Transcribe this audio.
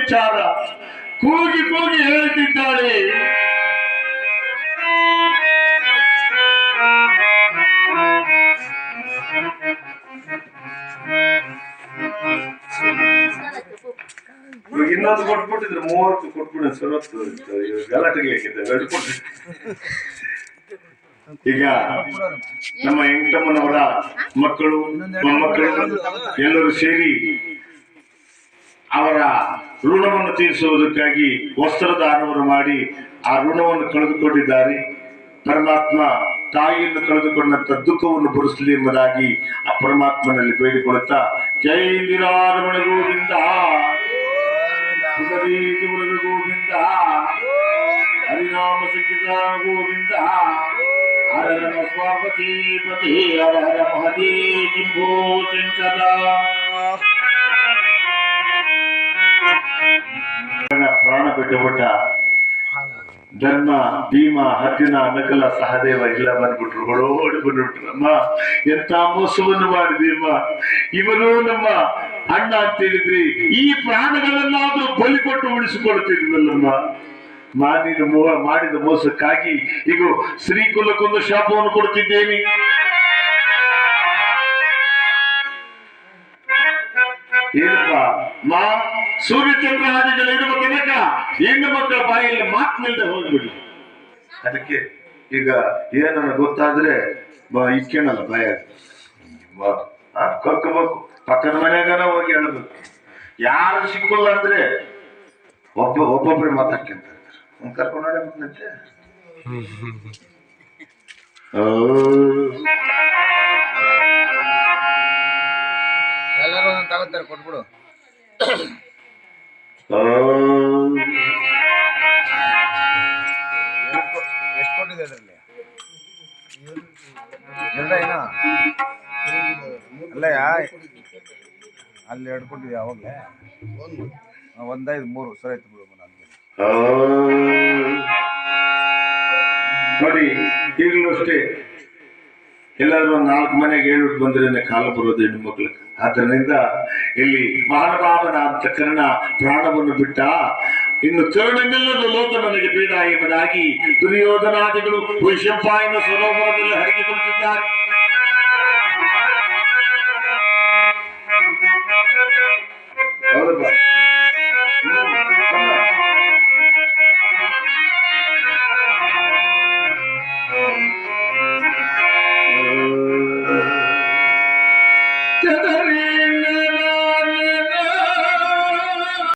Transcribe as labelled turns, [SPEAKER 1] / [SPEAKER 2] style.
[SPEAKER 1] ವಿಚಾರ ಕೂಗಿ ಕೂಗಿ ಹೇಳುತ್ತಿದ್ದಾಳೆ. ಇನ್ನೊಂದು ಕೊಟ್ಬಿಟ್ಟಿದ್ರೆ 30 ಕೊಟ್ಬಿಡ ಸರತ್ತು ಗಲಾಟೆಗೆ ಈಗ ನಮ್ಮ ಎಂಟಮ್ಮನವರ ಮಕ್ಕಳು ಮೊಮ್ಮಕ್ಕಳು ಎಲ್ಲರೂ ಸೇರಿ ಅವರ ಋಣವನ್ನು ತೀರಿಸುವುದಕ್ಕಾಗಿ ವಸ್ತ್ರದಾನವನ್ನು ಮಾಡಿ ಆ ಋಣವನ್ನು ಕಳೆದುಕೊಂಡಿದ್ದಾರೆ. ಪರಮಾತ್ಮ ತಾಯಿಯನ್ನು ಕಳೆದುಕೊಂಡಂತ ದುಃಖವನ್ನು ಭರಿಸಲಿ ಎಂಬುದಾಗಿ ಆ ಪರಮಾತ್ಮನಲ್ಲಿ ಬೇಡಿಕೊಳ್ಳುತ್ತಾ ಜೈ ನಿರಾರಮಣ ಗೋವಿಂದ ಗೋವಿಂದ ಹರಿನಾಮ ಸಂಗೀತ ಗೋವಿಂದ ಹರ ನಮ ಪಾರ್ವತಿ ಪತಿ ಹರ ಹರ ಮಹದೇವ ಕಿಂಭೋ ಚಂಚಲ ಪ್ರಾಣ ಬಿಟ್ಟುಬಿಟ್ಟ ಧರ್ಮ ಭೀಮ ಅರ್ಜುನ ನಕಲ ಸಹದೇವ ಎಲ್ಲ ಬಂದ್ಬಿಟ್ರು. ಓಡಿ ಬಂದ್ಬಿಟ್ರು. ಅಮ್ಮ ಎಂತ ಮೋಸವನ್ನು ಮಾಡಿದೀಮ್ಮ, ಇವನು ನಮ್ಮ ಅಣ್ಣ ಅಂತ ಹೇಳಿದ್ರಿ, ಈ ಪ್ರಾಣಗಳನ್ನಾದ್ರೂ ಬಲಿ ಕೊಟ್ಟು ಉಳಿಸಿಕೊಳ್ತಿದ್ವಲ್ಲಮ್ಮ. ನೀನು ಮಾಡಿದ ಮೋಸಕ್ಕಾಗಿ ಈಗ ಶ್ರೀಕುಲಕ್ಕೊಂದು ಶಾಪವನ್ನು ಕೊಡ್ತಿದ್ದೇನೆ. ಏನಪ್ಪ ಮಾ ಸೂರ್ಯಚಂದ್ರಾದಿಗಳು ಇರುವ ತನಕ ಹೆಣ್ಣು ಮಕ್ಕಳ ಬಾಯಲ್ಲಿ ಮಾತಿನಿಂದ ಹೋಗ್ಬಿಡಿ. ಅದಕ್ಕೆ ಈಗ ಏನನ್ನ ಗೊತ್ತಾದ್ರೆ ಇಕ್ಕೇನಲ್ಲ ಭಯ ಕರ್ಕೋಬೇಕು, ಪಕ್ಕದ ಮನೆಯಾಗನ ಹೋಗಿ ಹೇಳಬೇಕು. ಯಾರು ಸಿಕ್ಕಲ್ಲ ಅಂದ್ರೆ ಒಬ್ಬೊಬ್ರೆ ಮಾತಾಡ್ಕೊಂತ ಕರ್ಕೊಂಡು ನೋಡಂತೆ.
[SPEAKER 2] ಎಲ್ಲರೂ ತಗೋತಾರೆ, ಕೊಟ್ಬಿಡು. ಎಷ್ಟು ಕೊಟ್ಟಿದೆ ಅದರಲ್ಲಿ? ಎಲ್ಲ ಏನೋ ಅಲ್ಲಯ್ಯ, ಅಲ್ಲಿ 2 ಕೊಟ್ಟಿದ್ಯಾ ಅವಾಗಲೇ? 1, 5, 3 ಸರಿ ಆಯ್ತು ಬಿಡು.
[SPEAKER 1] ನೋಡಿ ಈಗಲೂ ಅಷ್ಟೇ ಎಲ್ಲರೂ 4 ಮನೆಗೆ ಹೇಳ್ಬಿಟ್ಟು ಬಂದ್ರೆ ಕಾಲ ಬರೋದು ಹೆಣ್ಣು ಮಕ್ಕಳು. ಆದ್ದರಿಂದ ಇಲ್ಲಿ ಮಹಾನುಭಾವನ ಅಂತ ಕರ್ಣ ಪ್ರಾಣವನ್ನು ಬಿಟ್ಟ. ಇನ್ನು ಕರ್ಣನೆಲ್ಲದ ಲೋಕ ನನಗೆ ಬೇಡ ಎಂಬುದಾಗಿ ದುರ್ಯೋಧನಾದಿಗಳು ವೈಶಂಪಾಯನ ಸರೋವರದಲ್ಲಿ ಹರಿದುಕೊಳ್ಳುತ್ತಿದ್ದಾರೆ.